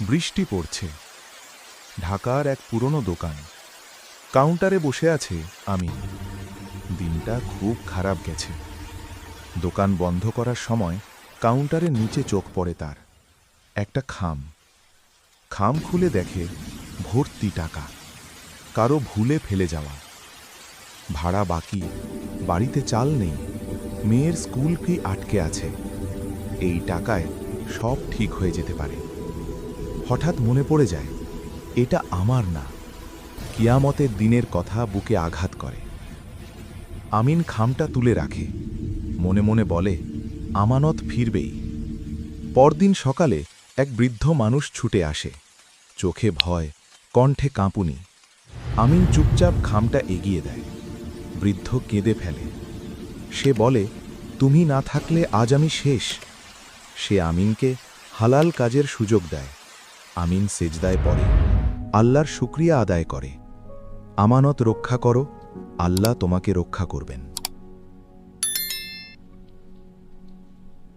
বৃষ্টি পড়ছে। ঢাকার এক পুরনো দোকান। কাউন্টারে বসে আছে আমিন। দিনটা খুব খারাপ গেছে। দোকান বন্ধ করার সময় কাউন্টারের নিচে চোখ পড়ে তার। একটা খাম খুলে দেখে ভর্তি টাকা, কারো ভুলে ফেলে যাওয়া। ভাড়া বাকি, বাড়িতে চাল নেই, মেয়ের স্কুল ফি আটকে আছে। এই টাকায় সব ঠিক হয়ে যেতে পারে। হঠাৎ মনে পড়ে যায়, এটা আমার না। কিয়ামতের দিনের কথা বুকে আঘাত করে। আমিন খামটা তুলে রাখে, মনে মনে বলে, আমানত ফিরবেই। পরদিন সকালে এক বৃদ্ধ মানুষ ছুটে আসে, চোখে ভয়, কণ্ঠে কাঁপুনি। আমিন চুপচাপ খামটা এগিয়ে দেয়। বৃদ্ধ কেঁদে ফেলে। সে বলে, তুমি না থাকলে আজ আমি শেষ। সে আমিনকে হালাল কাজের সুযোগ দেয়। আমিন সেজদায় পড়ে, আল্লাহর শুকরিয়া আদায় করে। আমানত রক্ষা করো, আল্লাহ তোমাকে রক্ষা করবেন।